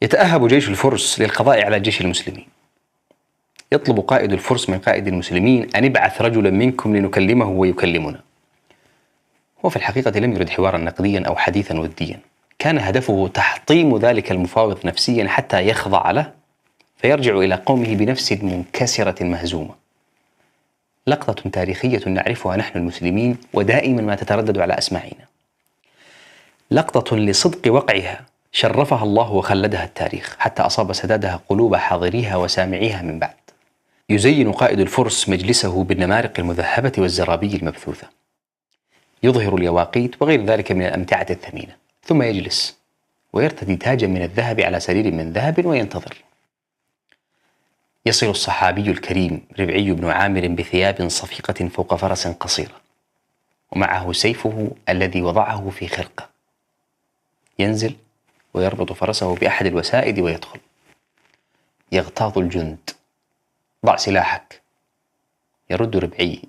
يتأهب جيش الفرس للقضاء على جيش المسلمين. يطلب قائد الفرس من قائد المسلمين أن ابعث رجلا منكم لنكلمه ويكلمنا. هو في الحقيقة لم يرد حوارا نقديا أو حديثا وديا، كان هدفه تحطيم ذلك المفاوض نفسيا حتى يخضع له فيرجع إلى قومه بنفس منكسرة مهزومة. لقطة تاريخية نعرفها نحن المسلمين ودائما ما تتردد على أسماعنا، لقطة لصدق وقعها شرفها الله وخلدها التاريخ حتى أصاب سدادها قلوب حاضريها وسامعيها من بعد. يزين قائد الفرس مجلسه بالنمارق المذهبة والزرابي المبثوثة، يظهر اليواقيت وغير ذلك من الأمتعة الثمينة، ثم يجلس ويرتدي تاجا من الذهب على سرير من ذهب وينتظر. يصل الصحابي الكريم ربعي بن عامر بثياب صفيقة فوق فرس قصيرة، ومعه سيفه الذي وضعه في خرقة. ينزل ويربط فرسه بأحد الوسائد ويدخل. يغتاظ الجند: ضع سلاحك. يرد ربعي: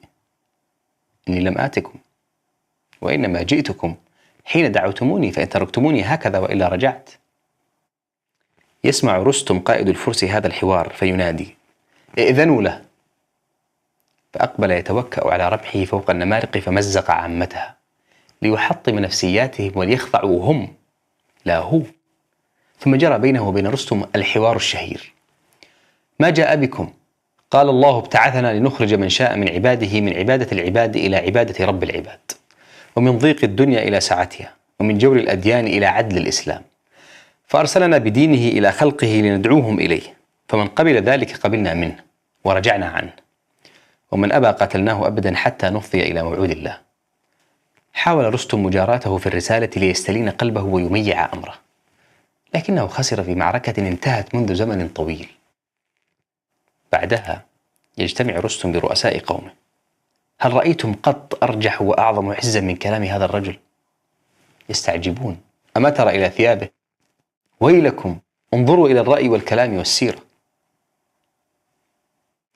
إني لم آتكم، وإنما جئتكم حين دعوتموني، فإن تركتموني هكذا وإلا رجعت. يسمع رستم قائد الفرس هذا الحوار فينادي: ائذنوا له. فأقبل يتوكأ على رمحه فوق النمارق فمزق عامتها ليحطم نفسياتهم وليخضعوا هم لا هو. ثم جرى بينه وبين رستم الحوار الشهير: ما جاء بكم؟ قال: الله ابتعثنا لنخرج من شاء من عباده من عبادة العباد إلى عبادة رب العباد، ومن ضيق الدنيا إلى سعتها، ومن جور الأديان إلى عدل الإسلام، فأرسلنا بدينه إلى خلقه لندعوهم إليه، فمن قبل ذلك قبلنا منه ورجعنا عنه، ومن أبى قتلناه أبدا حتى نفضي إلى موعود الله. حاول رستم مجاراته في الرسالة ليستلين قلبه ويميع أمره، لكنه خسر في معركة انتهت منذ زمن طويل. بعدها يجتمع رستم برؤساء قومه: هل رأيتم قط أرجح وأعظم عزا من كلام هذا الرجل؟ يستعجبون: أما ترى إلى ثيابه؟ ويلكم، انظروا إلى الرأي والكلام والسيرة.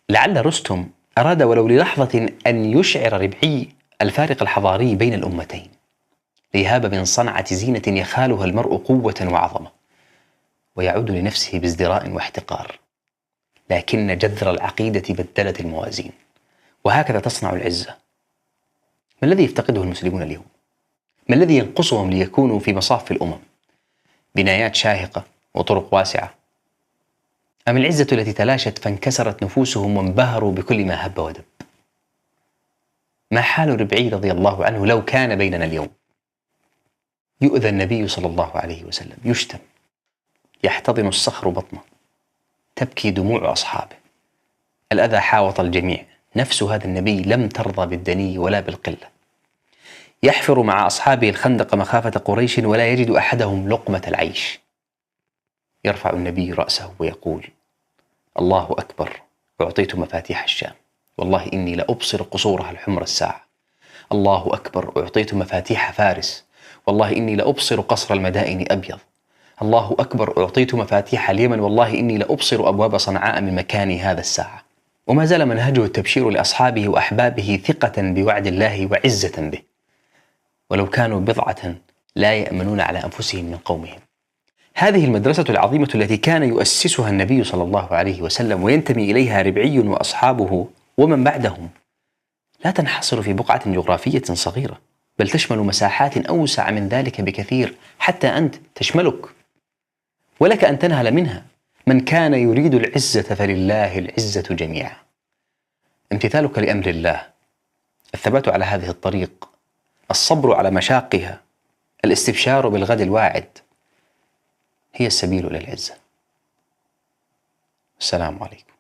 لعل رستم أراد ولو للحظة أن يشعر ربعي الفارق الحضاري بين الأمتين، ليهاب من صنعة زينة يخالها المرء قوة وعظمة، ويعود لنفسه بازدراء واحتقار. لكن جذر العقيدة بدلت الموازين، وهكذا تصنع العزة. ما الذي يفتقده المسلمون اليوم؟ ما الذي ينقصهم ليكونوا في مصاف الأمم؟ بنايات شاهقة وطرق واسعة؟ أم العزة التي تلاشت فانكسرت نفوسهم وانبهروا بكل ما هب ودب؟ ما حال ربعي رضي الله عنه لو كان بيننا اليوم؟ يؤذى النبي صلى الله عليه وسلم، يشتم، يحتضن الصخر بطنه، تبكي دموع أصحابه، الأذى حاوط الجميع، نفس هذا النبي لم ترضى بالدني ولا بالقلة. يحفر مع أصحابه الخندق مخافة قريش ولا يجد أحدهم لقمة العيش. يرفع النبي رأسه ويقول: الله أكبر، أعطيت مفاتيح الشام، والله إني لأبصر قصورها الحمر الساعة. الله أكبر، أعطيت مفاتيح فارس، والله إني لأبصر قصر المدائن أبيض. الله أكبر، أعطيت مفاتيح اليمن، والله إني لأبصر أبواب صنعاء من مكاني هذا الساعة. وما زال منهجه التبشير لأصحابه وأحبابه ثقة بوعد الله وعزة به، ولو كانوا بضعة لا يأمنون على أنفسهم من قومهم. هذه المدرسة العظيمة التي كان يؤسسها النبي صلى الله عليه وسلم وينتمي إليها ربعي وأصحابه ومن بعدهم، لا تنحصر في بقعة جغرافية صغيرة، بل تشمل مساحات أوسع من ذلك بكثير، حتى أنت تشملك، ولك أن تنهل منها. من كان يريد العزة فلله العزة جميعا. امتثالك لأمر الله، الثبات على هذه الطريق، الصبر على مشاقها، الاستبشار بالغد الواعد، هي السبيل إلى العزة. السلام عليكم.